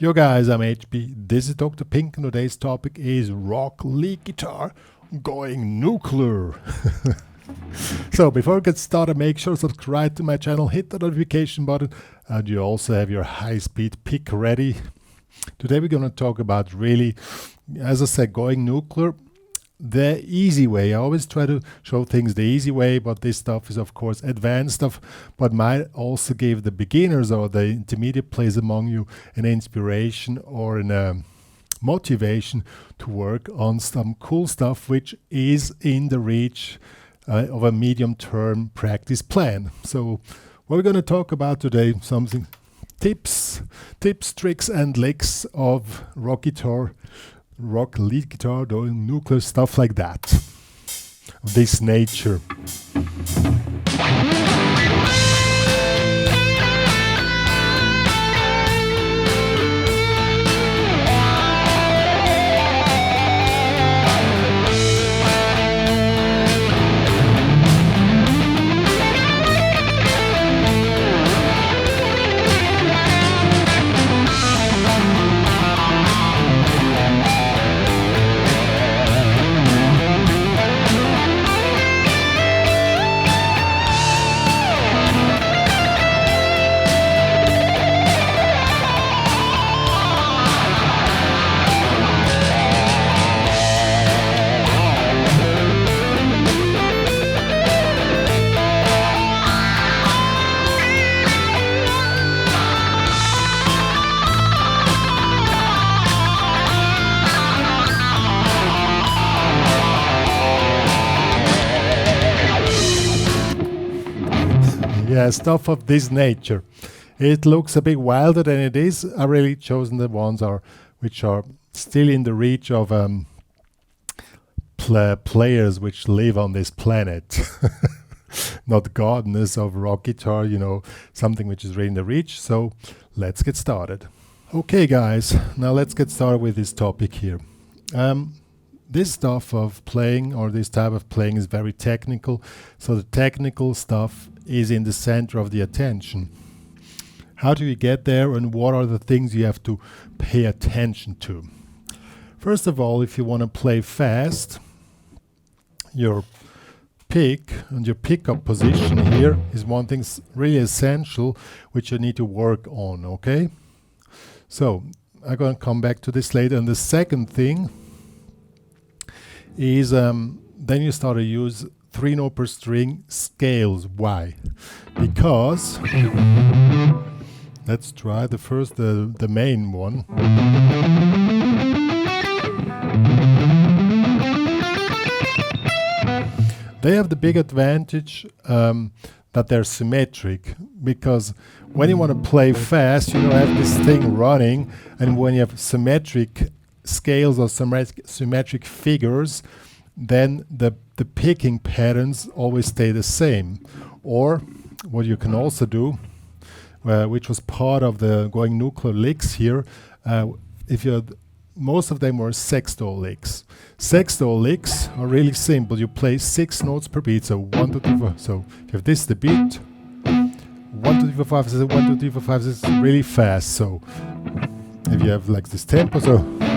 Yo guys, I'm HP. This is Dr. Pink and today's topic is rock lead guitar going nuclear. So before we get started, make sure to subscribe to my channel, hit the notification button, and you also have your high-speed pick ready. Today we're going to talk about really, as I said, going nuclear, the easy way. I always try to show things the easy way, but this stuff is of course advanced stuff, but might also give the beginners or the intermediate players among you an inspiration or an motivation to work on some cool stuff which is in the reach of a medium-term practice plan. So what we're going to talk about today, something tips, tricks and licks of rock lead guitar, doing nuclear stuff like that, of this nature. Yeah, stuff of this nature. It looks a bit wilder than it is. I really chosen the ones which are still in the reach of players which live on this planet. Not gardeners of rock guitar, you know, something which is really in the reach. So let's get started. Okay guys, now let's get started with this topic here. This stuff of playing, or this type of playing, is very technical. So the technical stuff is in the center of the attention. How do you get there, and what are the things you have to pay attention to? First of all, if you want to play fast, your pick and your pickup position here is one thing really essential which you need to work on, okay? So I'm going to come back to this later. And the second thing is then you start to use 3-note per string scales. Why? Because let's try the main one. They have the big advantage that they're symmetric, because when you want to play fast, you don't have this thing running, and when you have symmetric scales or symmetric figures, then the picking patterns always stay the same. Or what you can also do, which was part of the going nuclear licks here, most of them were sextole licks. Sextole licks are really simple. You play 6 notes per beat, so 1, 2, 3, 4. So if you have this the beat, 1, 2, 3, 4, 5, 6, 1, 2, 3, 4, 5, 6, really fast. So if you have like this tempo, so 1, 2,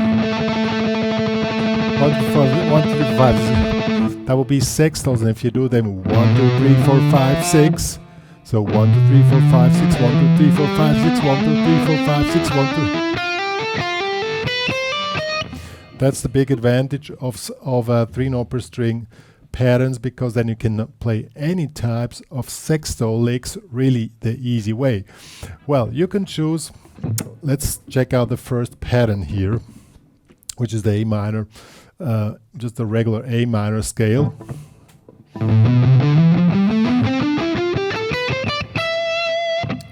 3, 5, 6, that will be sextoles. And if you do them 1, 2, 3, 4, 5, 6, so 1, 2, 3, 4, 5, 6, 1, 2, 3, 4, 5, 6, 1, 2, 3, 4, 5, 6, 1, 2. That's the big advantage of 3-note per string patterns, because then you can play any types of sextole licks really the easy way. Well, you can choose. Let's check out the first pattern here, which is the A minor, just the regular A minor scale.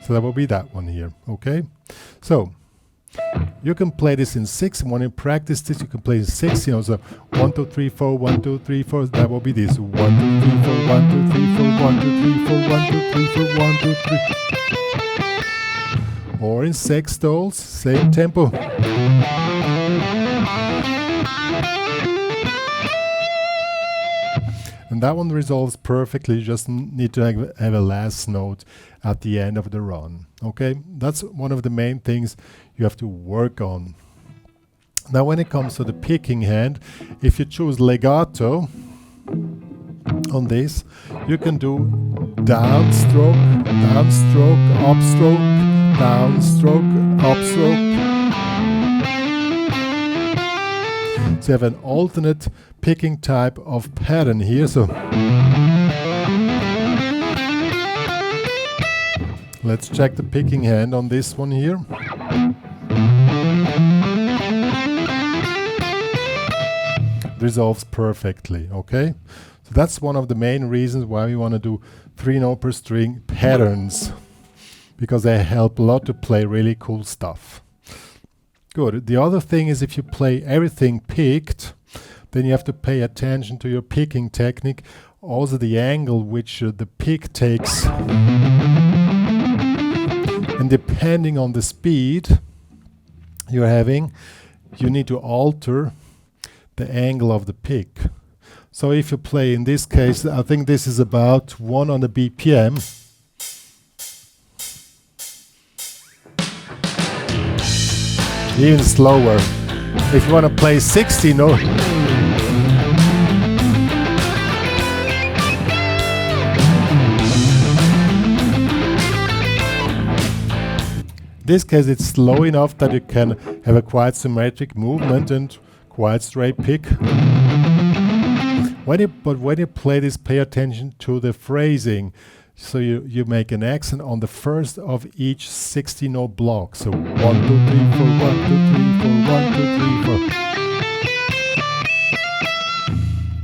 So that will be that one here, okay? So you can play this in 6, and when you practice this, you can play in 6, you know, so 1, 2, 3, 4, 1, 2, 3, 4, that will be this. 1, 2, 3, 4, 1, 2, 3, 4, 1, 2, 3, 4, 1, 2, 3, 4, 1, 2, 3. Or in sextoles, same tempo. And that one resolves perfectly. You just need to have a last note at the end of the run. Okay, that's one of the main things you have to work on. Now when it comes to the picking hand, if you choose legato on this, you can do downstroke, downstroke, upstroke, downstroke, upstroke. So you have an alternate picking type of pattern here. So let's check the picking hand on this one here. Resolves perfectly, okay? So that's one of the main reasons why we want to do 3-note per string patterns, because they help a lot to play really cool stuff. Good. The other thing is, if you play everything picked, then you have to pay attention to your picking technique, also the angle which the pick takes, and depending on the speed you're having, you need to alter the angle of the pick. So if you play, in this case, I think this is about 1 on the BPM. Even slower. If you want to play 60 note, in this case it's slow enough that you can have a quite symmetric movement and quite straight pick. When you play this, pay attention to the phrasing. So you make an accent on the first of each 60-note block. So 1, 2, 3, 4, 1, 2, 3, 4, 1, 2, 3, 4.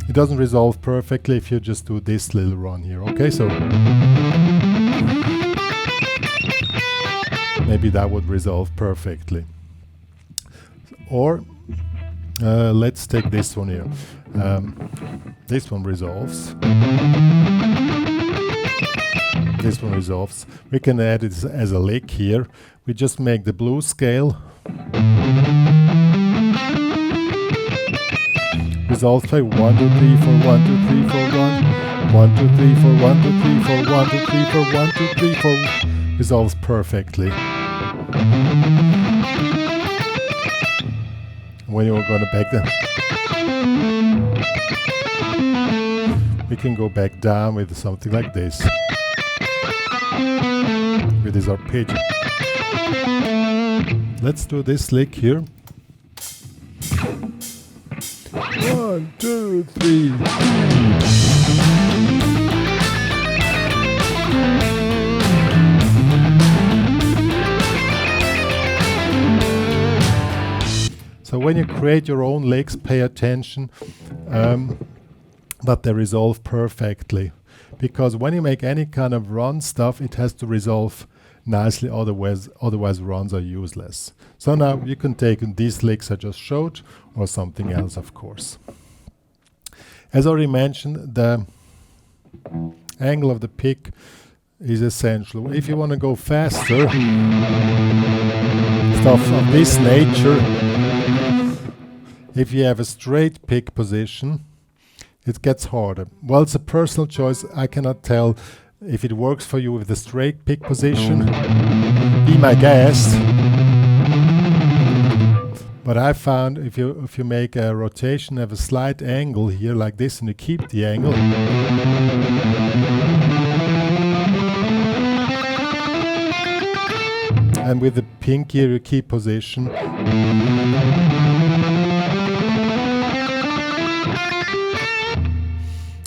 It doesn't resolve perfectly if you just do this little run here. Okay, so maybe that would resolve perfectly. Or let's take this one here. This one resolves. This one resolves. We can add it as a lick here. We just make the blues scale. Resolves by 1, 2, 3, 4, 1, 2, 3, 4, 1. 1, 2, 3, 4, 1, 2, 3, 4, 1, 2, 3, 4, 1, 2, 3, 4. Resolves perfectly. When you're going to back them, we can go back down with something like this, with this arpeggio. Let's do this lick here. 1, 2, 3. So when you create your own licks, pay attention that they resolve perfectly. Because when you make any kind of run stuff, it has to resolve nicely, otherwise runs are useless. So now you can take these licks I just showed, or something else, of course. As already mentioned, the angle of the pick is essential. If you want to go faster, stuff of this nature, if you have a straight pick position, it gets harder. Well, it's a personal choice. I cannot tell if it works for you with the straight pick position. Be my guest. But I found if you make a rotation, have a slight angle here like this, and you keep the angle, and with the pinky you keep position,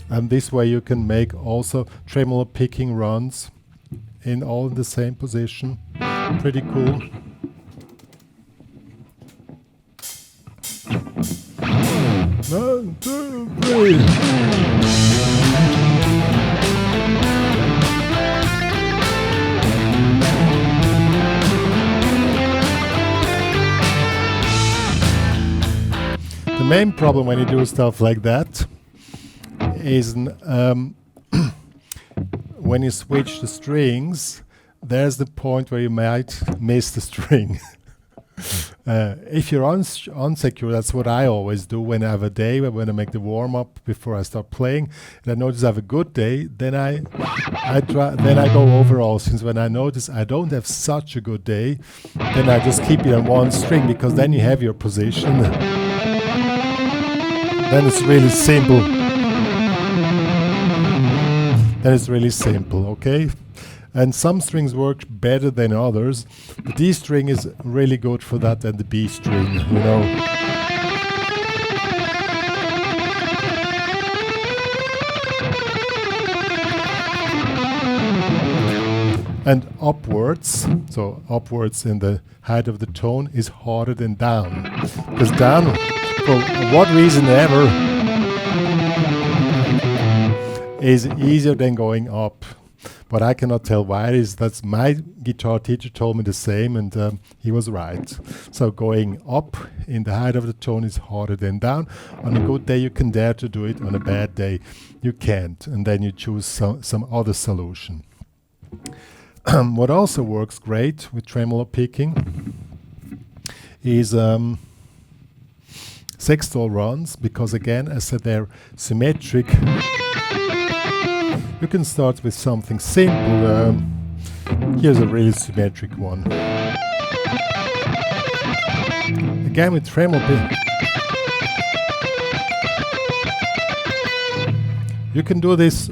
and this way you can make also tremolo picking runs in all in the same position. Pretty cool. One, two, three. The main problem when you do stuff like that is when you switch the strings, there's the point where you might miss the string. If you're unsecure, that's what I always do when I have a day, when I make the warm-up before I start playing, and I notice I have a good day, then I go overall. Since when I notice I don't have such a good day, then I just keep it on one string, because then you have your position. Then it's really simple. Okay? And some strings work better than others. The D string is really good for that, and the B string, you know. And upwards, so upwards in the height of the tone, is harder than down. Because down, for what reason ever, is easier than going up. But I cannot tell why it is. That's my guitar teacher told me the same, and he was right. So going up in the height of the tone is harder than down. On a good day you can dare to do it, on a bad day you can't, and then you choose some other solution. What also works great with tremolo picking is sextol runs, because again, as I said, they're symmetric. You can start with something simple. Here's a really symmetric one. Again with tremolo pick. You can do this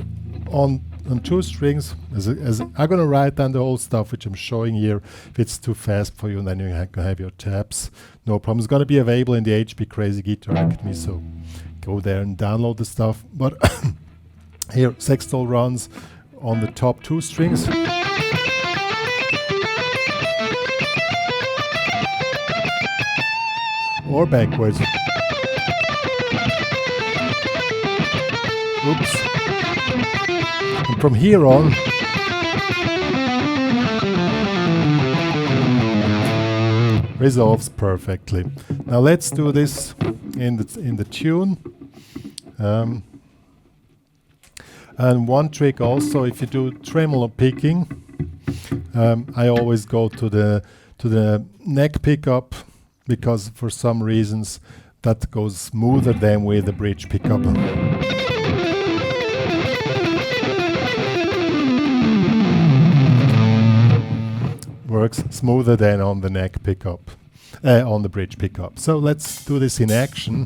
on two strings. As I'm gonna write down the whole stuff which I'm showing here. If it's too fast for you, and then you can have your tabs. No problem. It's gonna be available in the HPCrazy Guitar Academy, so go there and download the stuff. But here, sextol runs on the top two strings. Or backwards. Oops. And from here on, resolves perfectly. Now let's do this in the tune. And one trick also, if you do tremolo picking, I always go to the neck pickup, because for some reasons that goes smoother than with the bridge pickup. Works smoother than on the neck pickup, on the bridge pickup. So let's do this in action.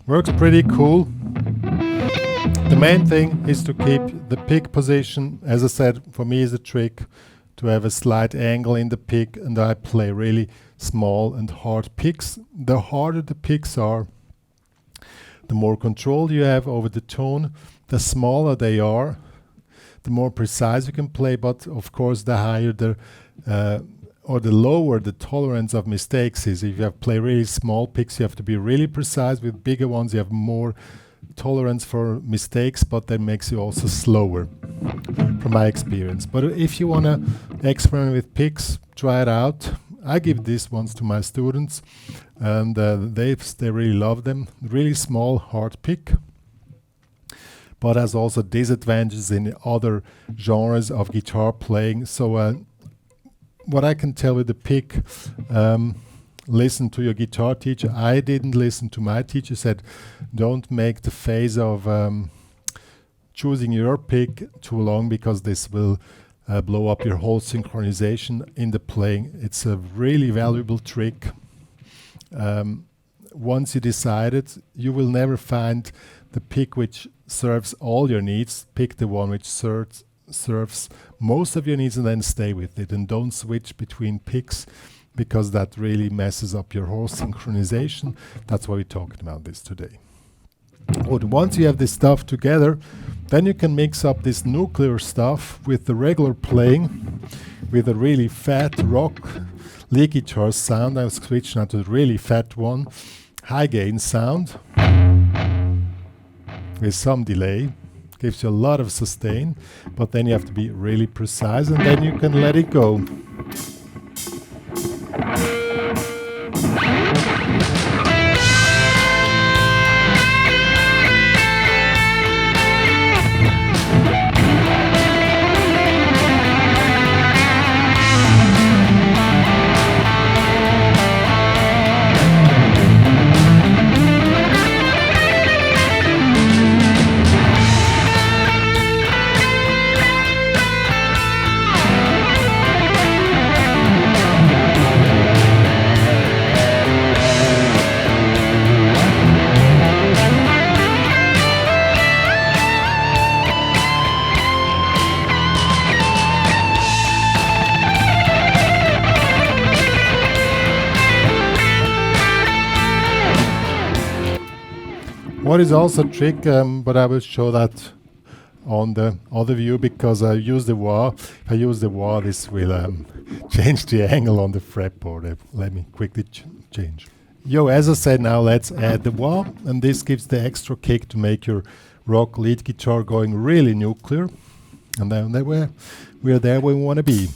Works pretty cool. The main thing is to keep the pick position. As I said, for me is a trick to have a slight angle in the pick, and I play really small and hard picks. The harder the picks are, the more control you have over the tone. The smaller they are, the more precise you can play, but of course the higher or the lower the tolerance of mistakes is. If you have play really small picks, you have to be really precise. With bigger ones you have more tolerance for mistakes, but that makes you also slower, from my experience. But if you want to experiment with picks, try it out. I give these ones to my students, and they really love them. Really small, hard pick, but has also disadvantages in other genres of guitar playing. So what I can tell with the pick, listen to your guitar teacher. I didn't listen to my teacher. Said don't make the phase of choosing your pick too long, because this will blow up your whole synchronization in the playing. It's a really valuable trick. Once you decide it, you will never find the pick which serves all your needs. Pick the one which serves most of your needs, and then stay with it, and don't switch between picks, because that really messes up your whole synchronization. That's why we're talking about this today. But once you have this stuff together, then you can mix up this nuclear stuff with the regular playing, with a really fat rock lead guitar sound. I'll switch now to the really fat one, high gain sound with some delay. gives you a lot of sustain, but then you have to be really precise, and then you can let it go. What is also a trick, but I will show that on the other view, because I use the wah. If I use the wah, this will change the angle on the fretboard. Let me quickly change. As I said, now let's add the wah, and this gives the extra kick to make your rock lead guitar going really nuclear. And then we are there where we want to be.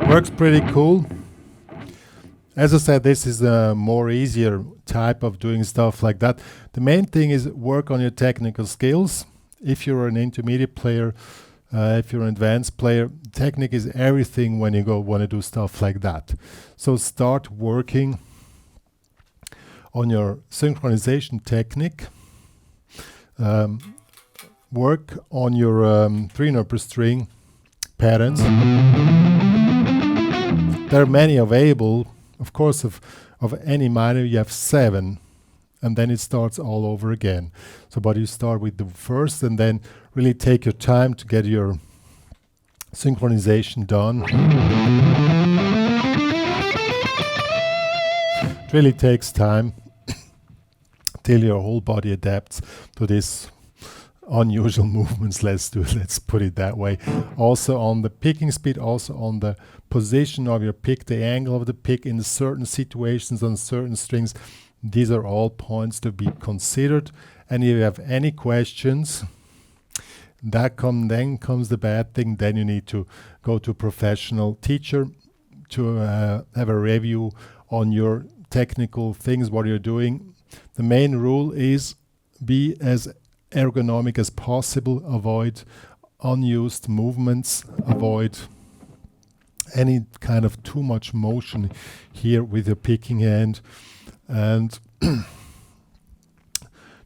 Works pretty cool. As I said, this is a more easier type of doing stuff like that. The main thing is work on your technical skills. If you're an intermediate player, if you're an advanced player, technique is everything when you want to do stuff like that. So start working on your synchronization technique. Work on your 3-note per string patterns. There are many available. Of course, of any minor you have 7, and then it starts all over again. So but you start with the first, and then really take your time to get your synchronization done. It really takes time till your whole body adapts to this unusual movements. Let's put it that way. Also on the picking speed, also on the position of your pick, the angle of the pick in certain situations on certain strings. These are all points to be considered. And if you have any questions, then comes the bad thing. Then you need to go to a professional teacher to have a review on your technical things, what you're doing. The main rule is be as ergonomic as possible, avoid unused movements, avoid any kind of too much motion here with your picking hand, and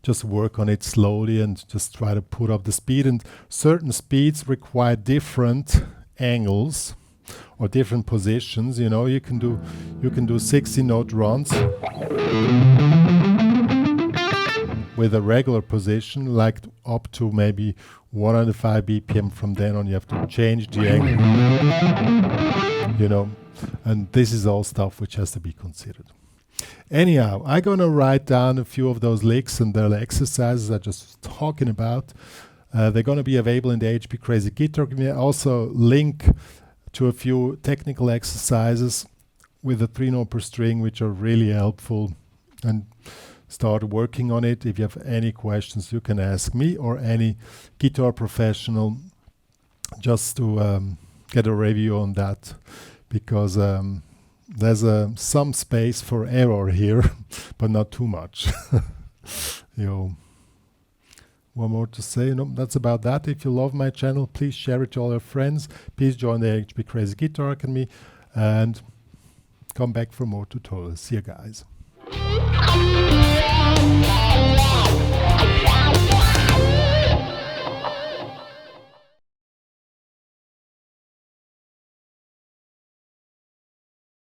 just work on it slowly and just try to put up the speed. And certain speeds require different angles or different positions. You know, you can do 60-note runs with a regular position, like up to maybe 105 BPM. From then on, you have to change the angle, you know, and this is all stuff which has to be considered. Anyhow, I'm gonna write down a few of those licks and the exercises I just was talking about. They're gonna be available in the HPCrazy guitar community. Also link to a few technical exercises with the 3-note per string, which are really helpful, and start working on it. If you have any questions, you can ask me or any guitar professional just to get a review on that, because there's some space for error here, but not too much. One more to say. No, that's about that. If you love my channel, please share it to all your friends. Please join the HPCrazy Guitar Academy and come back for more tutorials. See you guys.